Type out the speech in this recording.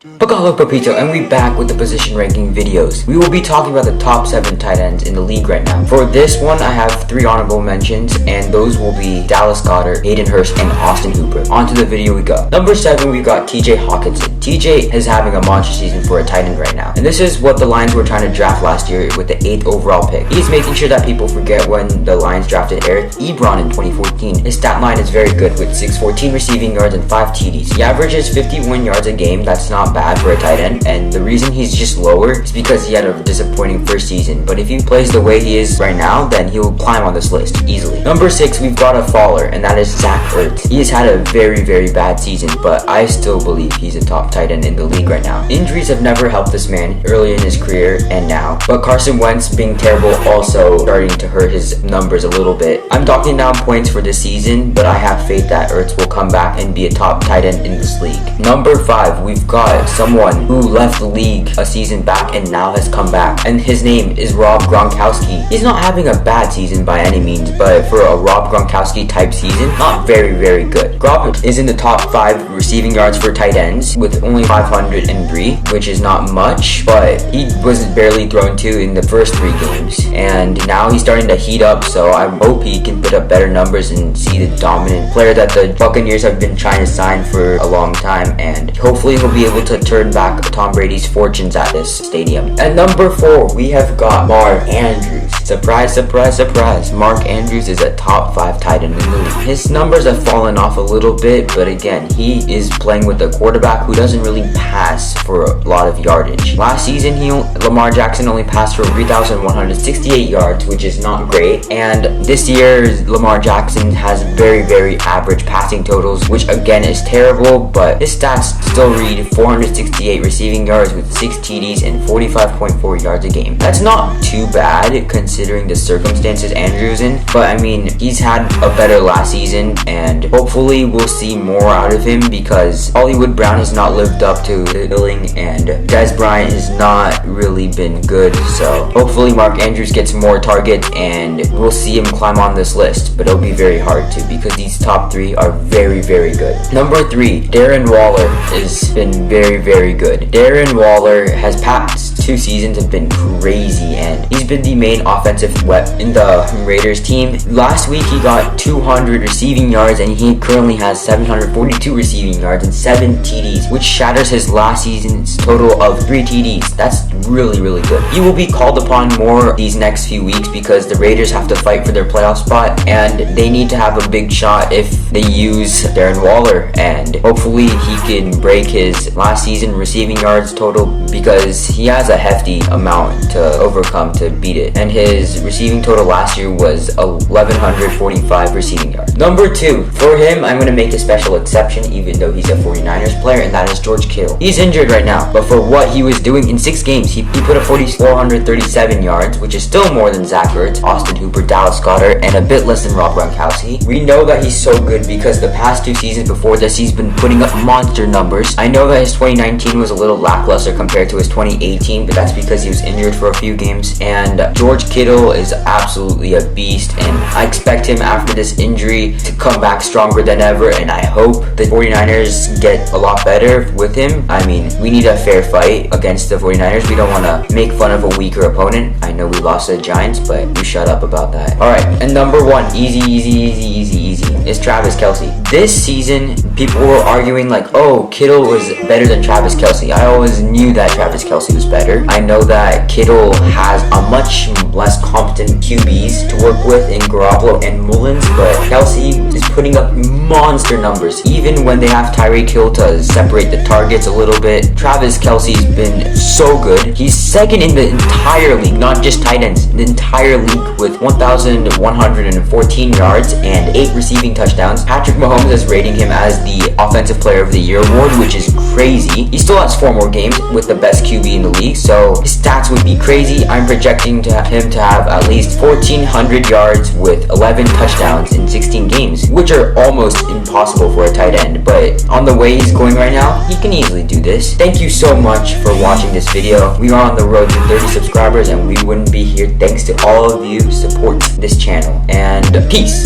Hello Papito, and we back with the position ranking videos. We will be talking about the top 7 tight ends in the league right now. For this one, I have 3 honorable mentions, and those will be Dallas Goedert, Hayden Hurst, and Austin Hooper. On to the video we go. Number 7, we got TJ Hockenson. TJ is having a monster season for a tight end right now, and this is what the Lions were trying to draft last year with the 8th overall pick. He's making sure that people forget when the Lions drafted Eric Ebron in 2014. His stat line is very good with 614 receiving yards and 5 TDs. He averages 51 yards a game. That's not bad for a tight end, and the reason he's just lower is because he had a disappointing first season, but if he plays the way he is right now, then he'll climb on this list easily. Number 6, we've got a faller, and that is Zach Ertz. He has had a very bad season, but I still believe he's a top tight end in the league right now. Injuries have never helped this man early in his career and now, but Carson Wentz being terrible also starting to hurt his numbers a little bit. I'm docking down points for this season, but I have faith that Ertz will come back and be a top tight end in this league. Number 5, we've got someone who left the league a season back and now has come back, and his name is Rob Gronkowski. He's not having a bad season by any means, but for a Rob Gronkowski type season, not very good. Gronk is in the top 5 receiving yards for tight ends with only 503, which is not much, but he was barely thrown to in the first 3 games, and now he's starting to heat up, so I hope he can put up better numbers and see the dominant player that the Buccaneers have been trying to sign for a long time, and hopefully he'll be able to turn back Tom Brady's fortunes at this stadium. At number 4, we have got Mark Andrews. Surprise. Mark Andrews is a top 5 tight end in the league. His numbers have fallen off a little bit, but again, he is playing with a quarterback who doesn't really pass for a lot of yardage. Last season, Lamar Jackson only passed for 3,168 yards, which is not great. And this year, Lamar Jackson has very average passing totals, which again is terrible, but his stats still read 468 receiving yards with 6 TDs and 45.4 yards a game. That's not too bad considering the circumstances Andrew's in, but I mean, he's had a better last season, and hopefully we'll see more out of him because Hollywood Brown has not lived up to the billing, and Dez Bryant has not really been good, so hopefully Mark Andrews gets more targets and we'll see him climb on this list, but it'll be very hard to because these top 3 are very good. Number 3, Darren Waller has been very good. Darren Waller has past 2 seasons have been crazy, and he's been the main offensive weapon in the Raiders team. Last week he got 200 receiving yards, and he currently has 742 receiving yards and 7 TDs, which shatters his last season's total of 3 TDs. That's really good. He will be called upon more these next few weeks because the Raiders have to fight for their playoff spot, and they need to have a big shot if they use Darren Waller, and hopefully he can break his last season receiving yards total because he has a hefty amount to overcome to beat it, and his receiving total last year was 1,145 receiving yards. Number 2, for him, I'm going to make a special exception even though he's a 49ers player, and that is George Kittle. He's injured right now, but for what he was doing in 6 games, he put up 437 yards, which is still more than Zach Ertz, Austin Hooper, Dallas Goedert, and a bit less than Rob Gronkowski. We know that he's so good because the past 2 seasons before this, he's been putting up monster numbers. I know that his 2019 was a little lackluster compared to his 2018, but that's because he was injured for a few games, and George Kittle is absolutely a beast, and I expect him after this injury to come back stronger than ever, and I hope the 49ers get a lot better with him. I mean, we need a fair fight against the 49ers. We don't want to make fun of a weaker opponent. I know we lost to the Giants, but we shut up about that. Alright, and number 1, easy, is Travis Kelce. This season, people were arguing like, oh, Kittle was better than Travis Kelce. I always knew that Travis Kelce was better. I know that Kittle has a much less competent QBs to work with in Garoppolo and Mullins, but Kelce is putting up monster numbers. Even when they have Tyreek Hill to separate the targets a little bit, Travis Kelce's been so good. He's second in the entire league, not just tight ends, the entire league with 1,114 yards and 8 receiving touchdowns. Patrick Mahomes is rating him as the Offensive Player of the Year award, which is crazy. He still has 4 more games with the best QB in the league, so his stats would be crazy. I'm projecting him to have at least 1,400 yards with 11 touchdowns in 16 games, which are almost impossible for a tight end, but on the way he's going right now, he can easily do this. Thank you so much for watching this video. We are on the road to 30 subscribers, and we wouldn't be here thanks to all of you who support this channel, and peace.